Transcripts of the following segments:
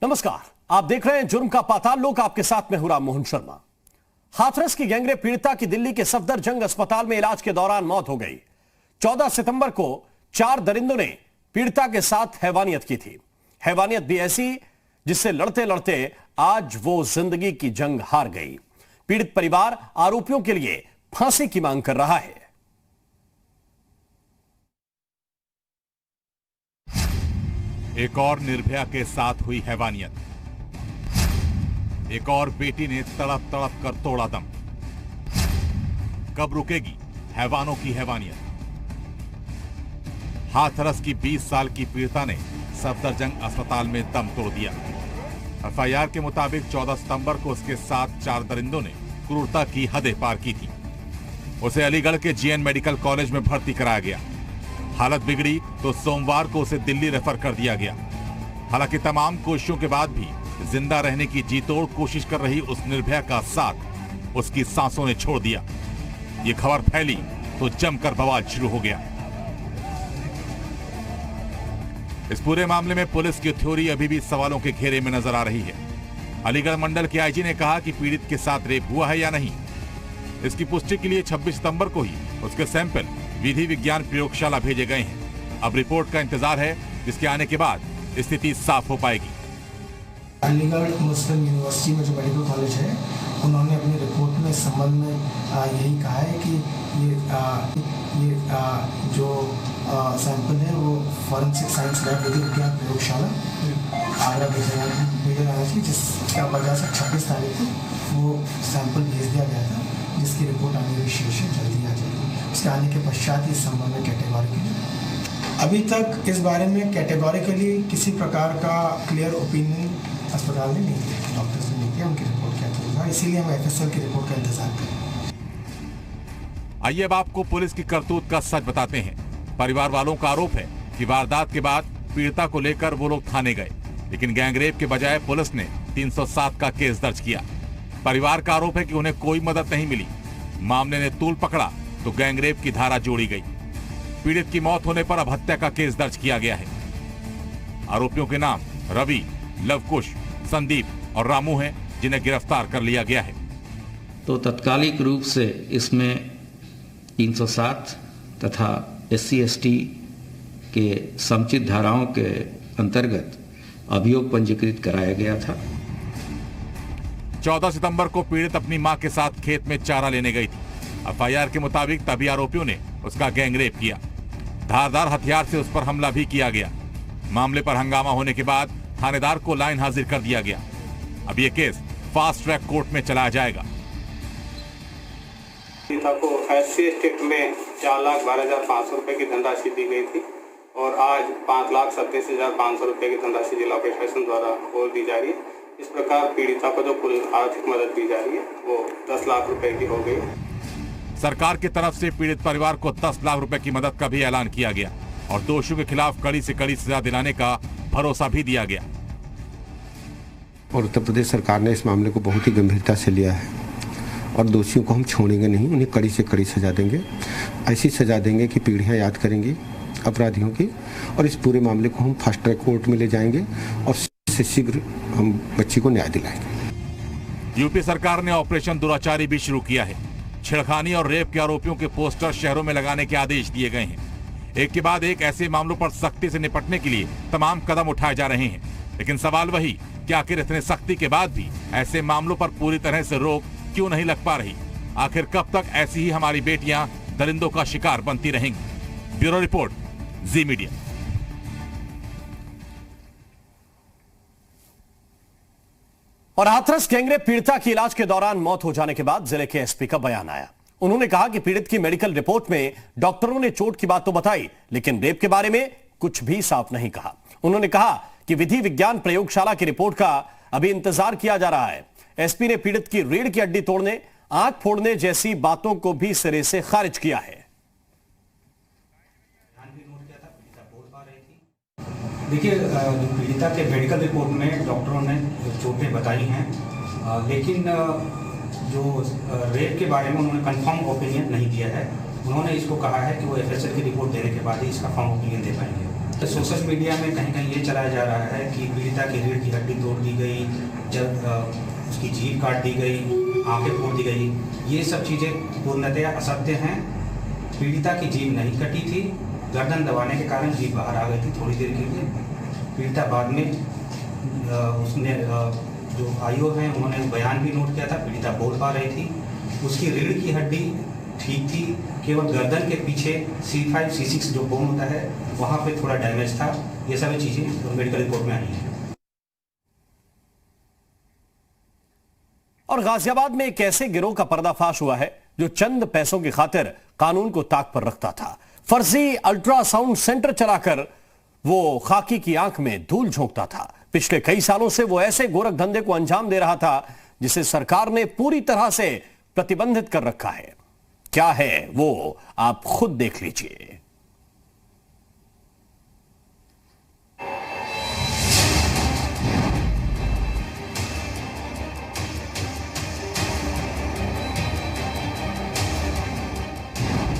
नमस्कार, आप देख रहे हैं जुर्म का पाताल लोक। आपके साथ में हूं राम मोहन शर्मा। हाथरस की गैंगरेप पीड़िता की दिल्ली के सफदरजंग अस्पताल में इलाज के दौरान मौत हो गई। 14 सितंबर को 4 दरिंदों ने पीड़िता के साथ हैवानियत की थी। हैवानियत भी ऐसी जिससे लड़ते लड़ते आज वो जिंदगी की जंग हार गई। पीड़ित परिवार आरोपियों के लिए फांसी की मांग कर रहा है। एक और निर्भया के साथ हुई हैवानियत। एक और बेटी ने तड़प तड़प कर तोड़ा दम। कब रुकेगी हैवानों की हैवानियत? हाथरस की 20 साल की पीड़िता ने सफदरजंग अस्पताल में दम तोड़ दिया। एफआईआर के मुताबिक 14 सितंबर को उसके साथ 4 दरिंदों ने क्रूरता की हदें पार की थी। उसे अलीगढ़ के जीएन मेडिकल कॉलेज में भर्ती कराया गया। हालत बिगड़ी तो सोमवार को उसे दिल्ली रेफर कर दिया गया। हालांकि तमाम कोशिशों के बाद भी जिंदा रहने की जीतोड़ कोशिश कर रही उस निर्भया का साथ उसकी सांसों ने छोड़ दिया। ये खबर फैली तो जमकर बवाल शुरू हो गया। इस पूरे मामले में पुलिस की थ्योरी अभी भी सवालों के घेरे में नजर आ रही है। अलीगढ़ मंडल के आईजी ने कहा कि पीड़ित के साथ रेप हुआ है या नहीं, इसकी पुष्टि के लिए 26 सितंबर को ही उसके सैंपल विधि विज्ञान प्रयोगशाला भेजे गए हैं। अब रिपोर्ट का इंतजार है, जिसके आने के बाद स्थिति साफ हो पाएगी। अलीगढ़ मुस्लिम यूनिवर्सिटी में जो मेडिकल कॉलेज है, उन्होंने अपनी रिपोर्ट में इस संबंध में यही कहा है कि ये जो सैंपल है वो फॉरेंसिक साइंस लैब विधि विज्ञान प्रयोगशाला आगरा भेजा जाना चाहिए, जिसका वजह से 26 तारीख को वो सैंपल भेज दिया गया था, जिसकी रिपोर्ट आने की शेष जल्दी आ जाएगी। उसके आने के पश्चात इस संबंध में कैटेगोरिकली, अभी तक इस बारे में कैटेगोरिकली किसी प्रकार का क्लियर ओपिनियन अस्पताल ने नहीं दिया, डॉक्टर्स ने नहीं दिया। उनकी रिपोर्ट क्या होगा, इसीलिए हम एफएसएल की रिपोर्ट का इंतजार करें। आइए अब आपको पुलिस की करतूत का सच बताते हैं। परिवार वालों का आरोप है कि वारदात के बाद पीड़िता को लेकर वो लोग थाने गए, लेकिन गैंगरेप के बजाय पुलिस ने 307 का केस दर्ज किया। परिवार का आरोप है कि उन्हें कोई मदद नहीं मिली। मामले ने तूल पकड़ा तो गैंगरेप की धारा जोड़ी गई। पीड़ित की मौत होने पर अब हत्या का केस दर्ज किया गया है। आरोपियों के नाम रवि, लवकुश, संदीप और रामू हैं, जिन्हें गिरफ्तार कर लिया गया है। तो तत्कालिक रूप से इसमें 307 तथा SC/ST के समुचित धाराओं के अंतर्गत अभियोग पंजीकृत कराया गया था। 14 सितंबर को पीड़ित अपनी मां के साथ खेत में चारा लेने गई थी। एफआईआर के मुताबिक तभी आरोपियों ने उसका गैंगरेप किया। धारदार हथियार से उस पर हमला भी किया गया। मामले पर हंगामा होने के बाद थानेदार को लाइन हाजिर कर दिया गया। अब यह केस फास्ट ट्रैक कोर्ट में चलाया जाएगा। पीड़िता को SC स्टेट में 4,12,500 रुपए की धनराशि दी गई थी और आज 5,27,500 रुपए की धनराशि जिला प्रशासन द्वारा और दी जा रही है। इस प्रकार पीड़िता को जो कुल आर्थिक मदद दी जा रही है वो 10 लाख रुपए की हो गई। सरकार की तरफ से पीड़ित परिवार को 10 लाख रुपए की मदद का भी ऐलान किया गया और दोषियों के खिलाफ कड़ी से कड़ी सजा दिलाने का भरोसा भी दिया गया। और उत्तर प्रदेश सरकार ने इस मामले को बहुत ही गंभीरता से लिया है और दोषियों को हम छोड़ेंगे नहीं, उन्हें कड़ी से कड़ी सजा देंगे। ऐसी सजा देंगे कि पीढ़ियां याद करेंगी अपराधियों की, और इस पूरे मामले को हम फास्ट ट्रैक कोर्ट में ले जाएंगे और शीघ्र हम बच्ची को न्याय दिलाएंगे। यूपी सरकार ने ऑपरेशन दुराचारी भी शुरू किया है। छेड़खानी और रेप के आरोपियों के पोस्टर शहरों में लगाने के आदेश दिए गए हैं। एक के बाद एक ऐसे मामलों पर सख्ती से निपटने के लिए तमाम कदम उठाए जा रहे हैं, लेकिन सवाल वही कि आखिर इतने सख्ती के बाद भी ऐसे मामलों पर पूरी तरह से रोक क्यों नहीं लग पा रही? आखिर कब तक ऐसी ही हमारी बेटियां दरिंदों का शिकार बनती रहेंगी? ब्यूरो रिपोर्ट, जी मीडिया। और हाथरस गैंगरेप पीड़िता की इलाज के दौरान मौत हो जाने के बाद जिले के एसपी का बयान आया। उन्होंने कहा कि पीड़ित की मेडिकल रिपोर्ट में डॉक्टरों ने चोट की बात तो बताई, लेकिन रेप के बारे में कुछ भी साफ नहीं कहा। उन्होंने कहा कि विधि विज्ञान प्रयोगशाला की रिपोर्ट का अभी इंतजार किया जा रहा है। एसपी ने पीड़ित की रीढ़ की हड्डी तोड़ने, आंख फोड़ने जैसी बातों को भी सिरे से खारिज किया है। देखिए, पीड़िता के मेडिकल रिपोर्ट में डॉक्टरों ने चोटें बताई हैं, लेकिन जो रेप के बारे में उन्होंने कंफर्म ओपिनियन नहीं दिया है। उन्होंने इसको कहा है कि वो एफएसएल की रिपोर्ट देने के बाद ही इसका फर्म ओपिनियन दे पाएंगे। सोशल मीडिया में कहीं कहीं ये चलाया जा रहा है कि पीड़िता की रीढ़ की हड्डी तोड़ दी गई, जब उसकी जीभ काट दी गई, आंखें फोड़ दी गई। ये सब चीज़ें पूर्णतया असत्य हैं। पीड़िता की जीभ नहीं कटी थी, गर्दन दबाने के कारण जीभ बाहर आ गई थी थोड़ी देर के लिए। पीड़िता बाद में उसने जो आईओ हैं उन्होंने बयान भी नोट किया था, पीड़िता बोल पा रही थी। उसकी रीढ़ की हड्डी ठीक थी, केवल गर्दन के पीछे C5 C6 जो बोन होता है वहाँ पे थोड़ा डैमेज था। ये सभी चीज़ें मेडिकल रिपोर्ट में आई हैं। और गाजियाबाद में एक ऐसे गिरोह का पर्दाफाश हुआ है जो चंद पैसों की खातिर कानून को ताक पर रखता था। फर्जी अल्ट्रासाउंड सेंटर चलाकर वो खाकी की आंख में धूल झोंकता था। पिछले कई सालों से वो ऐसे गोरख धंधे को अंजाम दे रहा था जिसे सरकार ने पूरी तरह से प्रतिबंधित कर रखा है। क्या है वो आप खुद देख लीजिए।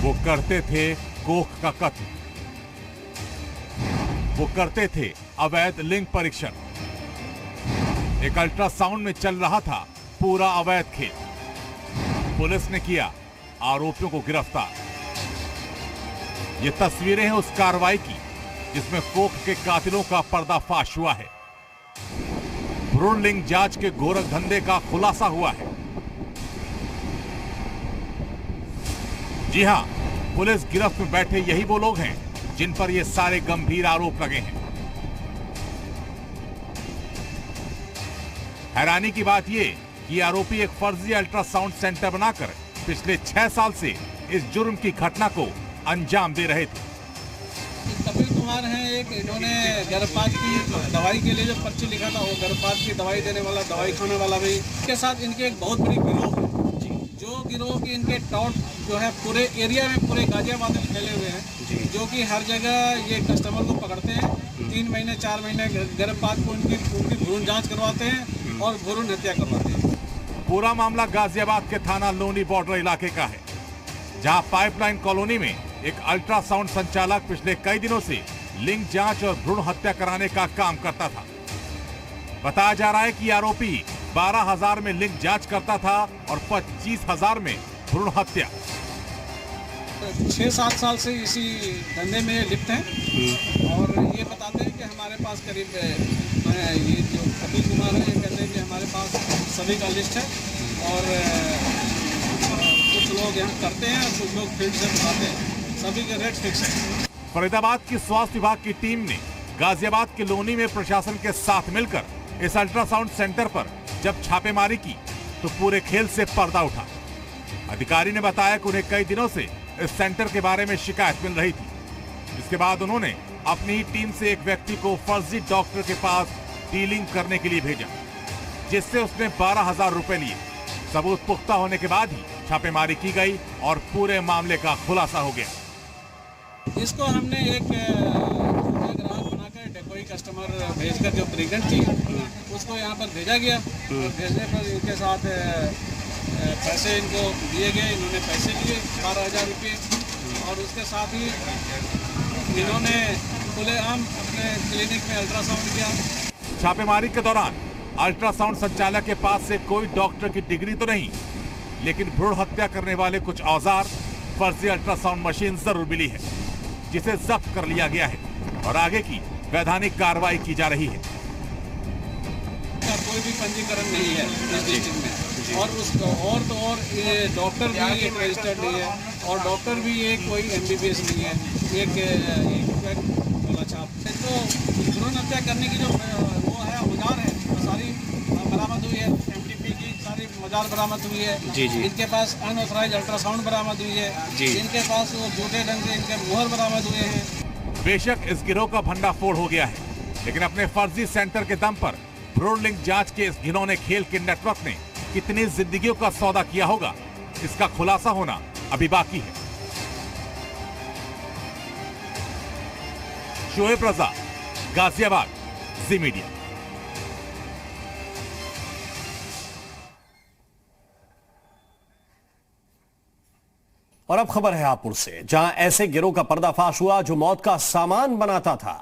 वो करते थे कोख का कत्ल, वो करते थे अवैध लिंग परीक्षण। एक अल्ट्रासाउंड में चल रहा था पूरा अवैध खेल। पुलिस ने किया आरोपियों को गिरफ्तार। ये तस्वीरें हैं उस कार्रवाई की जिसमें कोख के कातिलों का पर्दाफाश हुआ है। भ्रूण लिंग जांच के गोरख धंधे का खुलासा हुआ है। जी हां, पुलिस गिरफ्त में बैठे यही वो लोग हैं जिन पर ये सारे गंभीर आरोप लगे हैं। हैरानी की बात ये कि आरोपी एक फर्जी अल्ट्रासाउंड सेंटर बनाकर पिछले 6 साल से इस जुर्म की घटना को अंजाम दे रहे थे। कपिल कुमार हैं एक, इन्होंने गर्भपात की दवाई के लिए जो पर्ची लिखा था वो गर्भपात की दवाई देने वाला, दवाई खाने वाला भी। इसके साथ इनके एक बहुत बड़ी गिरोह है, जो गिरोह की इनके टॉप जो है पूरे एरिया में, पूरे गाजियाबाद में फैले हुए हैं, जो कि हर जगह ये कस्टमर को पकड़ते हैं। 3 महीने 4 महीने गर्भपात को उनकी भ्रूण जांच करवाते हैं और भ्रूण हत्या करवाते हैं। पूरा मामला गाजियाबाद के थाना लोनी बॉर्डर इलाके का है, जहां पाइपलाइन कॉलोनी में एक अल्ट्रासाउंड संचालक पिछले कई दिनों से लिंग जांच और भ्रूण हत्या कराने का काम करता था। बताया जा रहा है कि आरोपी 12,000 में लिंग जांच करता था और 25,000 में भ्रूण हत्या। 6-7 साल से इसी धंधे में लिप्त हैं और ये बताते हैं कि हमारे पास करीब ये जो कपिल कुमार है ये कहते हैं कि हमारे पास सभी का लिस्ट है और कुछ लोग यहाँ करते हैं और कुछ लोग फील्ड से बताते हैं। सभी के रेट फिक्स है। फरीदाबाद की स्वास्थ्य विभाग की टीम ने गाजियाबाद के लोनी में प्रशासन के साथ मिलकर इस अल्ट्रासाउंड सेंटर पर जब छापेमारी की तो पूरे खेल से पर्दा उठा। अधिकारी ने बताया कि उन्हें कई दिनों से इस सेंटर के बारे में शिकायत मिल रही थी, जिसके बाद उन्होंने अपनी ही टीम से एक व्यक्ति को फर्जी डॉक्टर के पास डीलिंग करने के लिए भेजा, जिससे उसने 12,000 रुपए लिए। सबूत पुख्ता होने के बाद ही छापेमारी की गई और पूरे मामले का खुलासा हो गया। इसको हमने एक ग्राहक बनाकर डेकोई कस्टमर भेजकर जो प्रेग्नेंट थी उसको यहाँ पर भेजा गया और भेजने पर इनके साथ पैसे इनको दिए गए। इन्होंने पैसे लिए 12,000 रुपये और उसके साथ ही इन्होंने खुलेआम अपने क्लिनिक में अल्ट्रासाउंड किया। छापेमारी के दौरान अल्ट्रासाउंड संचालक के पास से कोई डॉक्टर की डिग्री तो नहीं, लेकिन भ्रूण हत्या करने वाले कुछ औजार, फर्जी अल्ट्रासाउंड मशीन जरूर मिली है, जिसे जब्त कर लिया गया है और आगे की वैधानिक कार्रवाई की जा रही है। कोई भी पंजीकरण नहीं है इस डिस्ट्रिक्ट में और ये डॉक्टर भी एक रजिस्टर्ड नहीं है और डॉक्टर भी एक कोई MBBS नहीं है, एक वाला छाप। तो भ्रूण हत्या करने की जो वो है औजार है वो सारी बरामद हुई है। MTP की सारी औजार बरामद हुई है। जी। इनके पास अनऑथराइज अल्ट्रासाउंड बरामद हुई है। जी। इनके पास वो झूठे ढंग से इनके मुहर बरामद हुए हैं। बेशक इस गिरोह का भंडाफोड़ हो गया है, लेकिन अपने फर्जी सेंटर के दम पर भ्रूण लिंग जांच के इस घिनौने खेल के नेटवर्क ने कितनी जिंदगियों का सौदा किया होगा, इसका खुलासा होना अभी बाकी है। शोएब रजा, गाजियाबाद, जी मीडिया। और अब खबर है हापुड़ से, जहां ऐसे गिरोह का पर्दाफाश हुआ जो मौत का सामान बनाता था।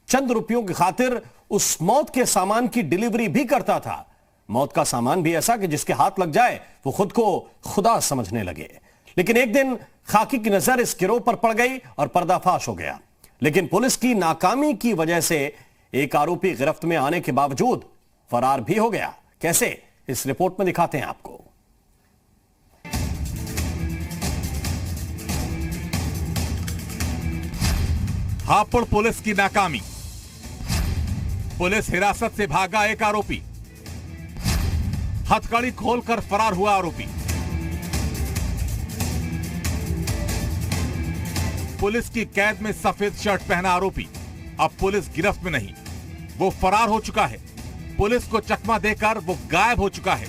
चंद रुपयों की खातिर उस मौत के सामान की डिलीवरी भी करता था। मौत का सामान भी ऐसा कि जिसके हाथ लग जाए वो खुद को खुदा समझने लगे। लेकिन एक दिन खाकी की नजर इस गिरोह पर पड़ गई और पर्दाफाश हो गया। लेकिन पुलिस की नाकामी की वजह से एक आरोपी गिरफ्त में आने के बावजूद फरार भी हो गया। कैसे, इस रिपोर्ट में दिखाते हैं आपको। हापुड़ पुलिस की नाकामी। पुलिस हिरासत से भागा एक आरोपी, हथकड़ी खोलकर फरार हुआ आरोपी। पुलिस की कैद में सफेद शर्ट पहना आरोपी अब पुलिस गिरफ्त में नहीं, वो फरार हो चुका है। पुलिस को चकमा देकर वो गायब हो चुका है।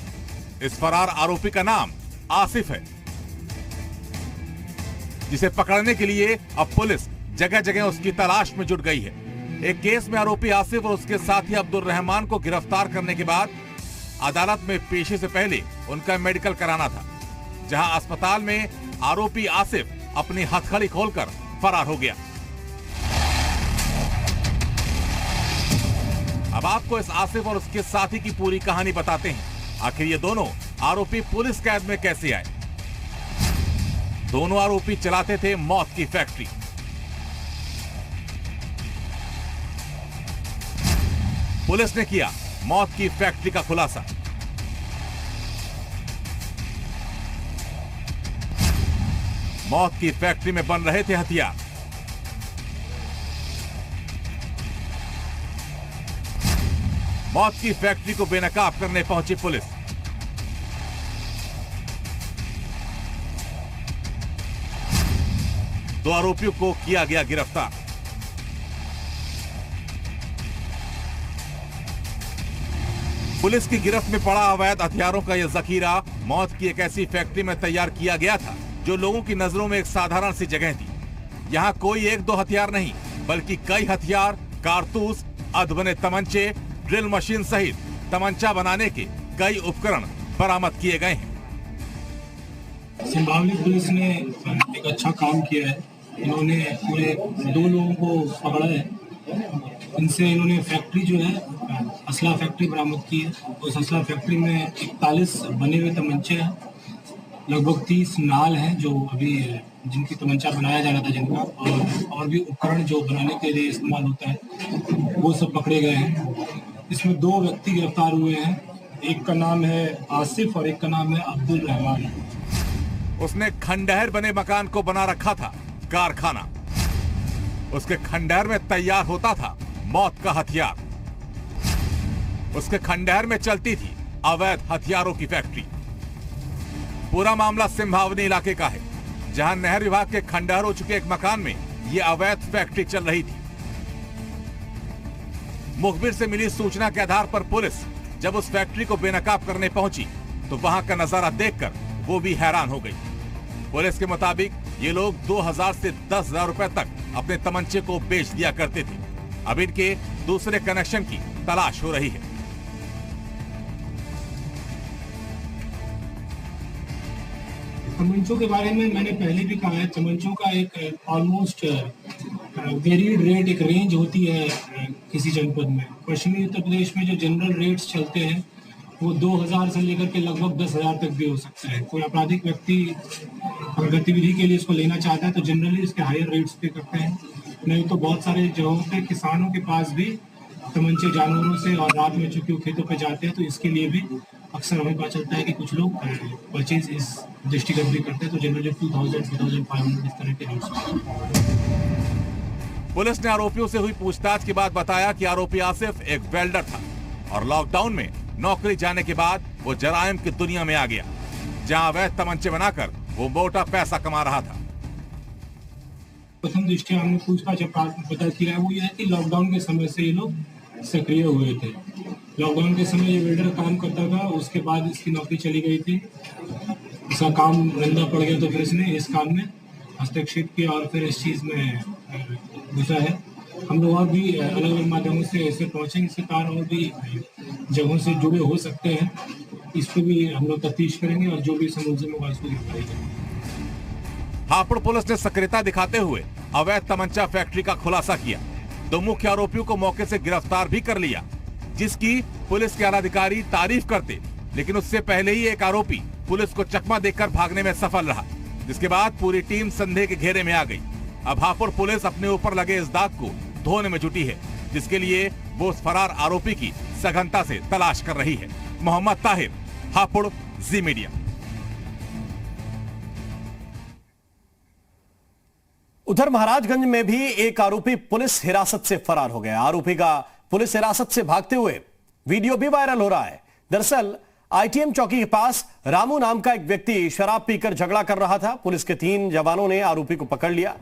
इस फरार आरोपी का नाम आसिफ है, जिसे पकड़ने के लिए अब पुलिस जगह जगह उसकी तलाश में जुट गई है। एक केस में आरोपी आसिफ और उसके साथी अब्दुल रहमान को गिरफ्तार करने के बाद अदालत में पेशी से पहले उनका मेडिकल कराना था, जहां अस्पताल में आरोपी आसिफ अपनी हथकड़ी खोलकर फरार हो गया। अब आपको इस आसिफ और उसके साथी की पूरी कहानी बताते हैं। आखिर ये दोनों आरोपी पुलिस कैद में कैसे आए। दोनों आरोपी चलाते थे मौत की फैक्ट्री। पुलिस ने किया मौत की फैक्ट्री का खुलासा। मौत की फैक्ट्री में बन रहे थे हथियार। मौत की फैक्ट्री को बेनकाब करने पहुंची पुलिस। दो आरोपियों को किया गया गिरफ्तार। पुलिस की गिरफ्त में पड़ा अवैध हथियारों का यह जखीरा मौत की एक ऐसी फैक्ट्री में तैयार किया गया था जो लोगों की नजरों में एक साधारण सी जगह थी। यहाँ कोई एक दो हथियार नहीं, बल्कि कई हथियार, कारतूस, अधबने तमंचे, ड्रिल मशीन सहित तमंचा बनाने के कई उपकरण बरामद किए गए हैं। संभावनी पुलिस ने एक अच्छा काम किया है। इन्होंने पूरे 2 लोगों को पकड़ा है। इनसे इन्होंने फैक्ट्री जो है असला फैक्ट्री बरामद की है। उस असला फैक्ट्री में 41 बने हुए तमंचे हैं, लगभग 30 नाल हैं जो अभी जिनकी तमंचा बनाया जा रहा था जिनका, और भी उपकरण जो बनाने के लिए इस्तेमाल होता है वो सब पकड़े गए हैं। इसमें 2 व्यक्ति गिरफ्तार हुए हैं। एक का नाम है आसिफ और एक का नाम है अब्दुल रहमान। उसने खंडहर बने मकान को बना रखा था कारखाना। उसके खंडहर में तैयार होता था मौत का हथियार। उसके खंडहर में चलती थी अवैध हथियारों की फैक्ट्री। पूरा मामला सिंभावनी इलाके का है, जहां नहर विभाग के खंडहर हो चुके एक मकान में यह अवैध फैक्ट्री चल रही थी। मुखबिर से मिली सूचना के आधार पर पुलिस जब उस फैक्ट्री को बेनकाब करने पहुंची तो वहां का नजारा देखकर वो भी हैरान हो गई। पुलिस के मुताबिक ये लोग 2000 से 10,000 रुपए तक अपने तमंचे को बेच दिया करते थे। अब इनके दूसरे कनेक्शन की तलाश हो रही है। तमंचों के बारे में मैंने पहले भी कहा है, तमंचों का एक ऑलमोस्ट वेरिड रेट, एक रेंज होती है किसी जनपद में। पश्चिमी उत्तर प्रदेश में जो जनरल रेट्स चलते हैं वो 2000 से लेकर के लगभग 10,000 तक भी हो सकता है। कोई आपराधिक व्यक्ति गतिविधि के लिए इसको लेना चाहता है तो जनरली इसके हायर रेट्स पे करते हैं। नहीं तो बहुत सारे जगहों पे किसानों के पास भी तमंचे जानवरों से, और रात में चूंकि वो खेतों पे जाते हैं तो इसके लिए भी अक्सर हमें पता चलता है कि कुछ लोग परचेज इस दृष्टिगत भी करते हैं। तो जनरली 2000, 2500 इस तरह के रेट्स। पुलिस ने आरोपियों से हुई पूछताछ के बाद बताया कि आरोपी आसिफ एक वेल्डर था और लॉकडाउन में नौकरी जाने के बाद वो जराइम की दुनिया में आ गया, जहां अवैध तमंचे बनाकर वो मोटा पैसा कमा रहा था। प्रथम दृष्टया हमने पूछताछ जब पता किया वो ये है कि लॉकडाउन के समय से ये लोग सक्रिय हुए थे। लॉकडाउन के समय ये वेल्डर काम करता था, उसके बाद इसकी नौकरी चली गई थी, इसका काम रंदा पड़ गया तो फिर इसने इस काम में हस्तक्षेप किया और फिर इस चीज़ में घुसा है। हम लोग और भी अलग अलग माध्यमों से ऐसे पहुँचेंगे, इसी कारण और भी जगहों से जुड़े हो सकते हैं। इस पर भी हम लोग तफ्तीश करेंगे और जो भी मुलजिम होगा इसको गिरफ्तार करेंगे। हापुड़ पुलिस ने सक्रियता दिखाते हुए अवैध तमंचा फैक्ट्री का खुलासा किया। दो मुख्य आरोपियों को मौके से गिरफ्तार भी कर लिया, जिसकी पुलिस के आलाधिकारी तारीफ करते, लेकिन उससे पहले ही एक आरोपी पुलिस को चकमा देकर भागने में सफल रहा, जिसके बाद पूरी टीम संदेह के घेरे में आ गई। अब हापुड़ पुलिस अपने ऊपर लगे इस दाग को धोने में जुटी है, जिसके लिए वो उस फरार आरोपी की सघनता से तलाश कर रही है। मोहम्मद ताहिर, हापुड़, जी मीडिया। उधर महाराजगंज में भी एक आरोपी पुलिस हिरासत से फरार हो गया। आरोपी का पुलिस हिरासत से भागते हुए वीडियो भी वायरल हो रहा है। दरअसल आईटीएम चौकी के पास रामू नाम का एक व्यक्ति शराब पीकर झगड़ा कर रहा था। पुलिस के 3 जवानों ने आरोपी को पकड़ लिया।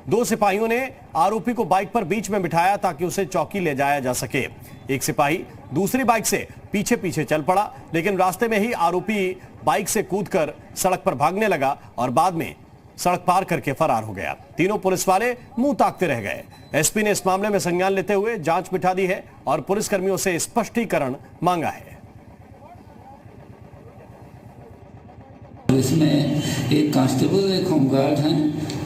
2 सिपाहियों ने आरोपी को बाइक पर बीच में बिठाया ताकि उसे चौकी ले जाया जा सके। एक सिपाही दूसरी बाइक से पीछे पीछे चल पड़ा, लेकिन रास्ते में ही आरोपी बाइक से कूदकर सड़क पर भागने लगा और बाद में सड़क पार करके फरार हो गया। तीनों पुलिस वाले मुंह ताकते रह गए। एसपी ने इस मामले में संज्ञान लेते हुए जांच बिठा दी है और पुलिसकर्मियों से स्पष्टीकरण मांगा है। इसमें एक कांस्टेबल, एक होमगार्ड हैं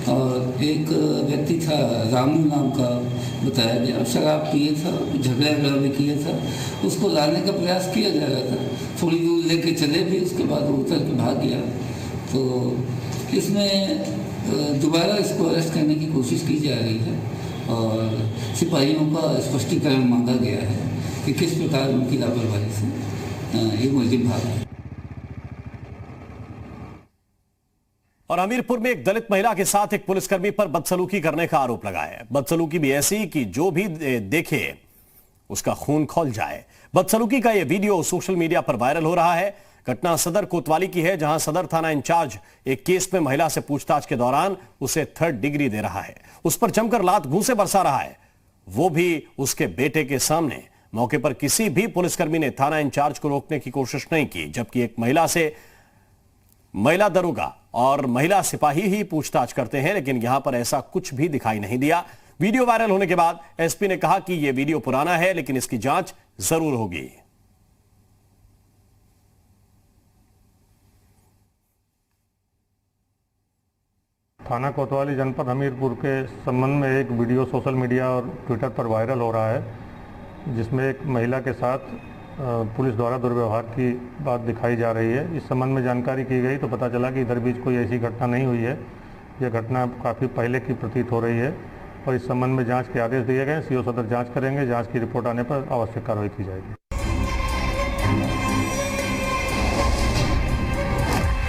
और एक व्यक्ति था रामू नाम का बताया गया, शराब पिए था, झगड़ा भी किया था। उसको लाने का प्रयास किया जा रहा था, थोड़ी दूर लेके चले भी, उसके बाद वो उतर के भाग गया। तो इसमें दोबारा इसको अरेस्ट करने की कोशिश की जा रही है और सिपाहियों का स्पष्टीकरण मांगा गया है कि किस प्रकार उनकी लापरवाही से ये मुलजिम भागा। और हमीरपुर में एक दलित महिला के साथ एक पुलिसकर्मी पर बदसलूकी करने का आरोप लगा है। बदसलूकी भी ऐसी कि जो भी देखे उसका खून खौल जाए। बदसलूकी का यह वीडियो सोशल मीडिया पर वायरल हो रहा है। घटना सदर कोतवाली की है, जहां सदर थाना इंचार्ज एक केस में महिला से पूछताछ के दौरान उसे 3rd डिग्री दे रहा है, उस पर जमकर लात घूंसे बरसा रहा है, वो भी उसके बेटे के सामने। मौके पर किसी भी पुलिसकर्मी ने थाना इंचार्ज को रोकने की कोशिश नहीं की, जबकि एक महिला दरोगा और महिला सिपाही ही पूछताछ करते हैं, लेकिन यहां पर ऐसा कुछ भी दिखाई नहीं दिया। वीडियो वायरल होने के बाद एसपी ने कहा कि यह वीडियो पुराना है, लेकिन इसकी जांच जरूर होगी। थाना कोतवाली जनपद हमीरपुर के संबंध में एक वीडियो सोशल मीडिया और ट्विटर पर वायरल हो रहा है, जिसमें एक महिला के साथ पुलिस द्वारा दुर्व्यवहार की बात दिखाई जा रही है। इस संबंध में जानकारी की गई तो पता चला कि इधर बीच कोई ऐसी घटना नहीं हुई है। यह घटना काफ़ी पहले की प्रतीत हो रही है और इस संबंध में जांच के आदेश दिए गए। सीओ सदर जांच करेंगे। जांच की रिपोर्ट आने पर आवश्यक कार्रवाई की जाएगी।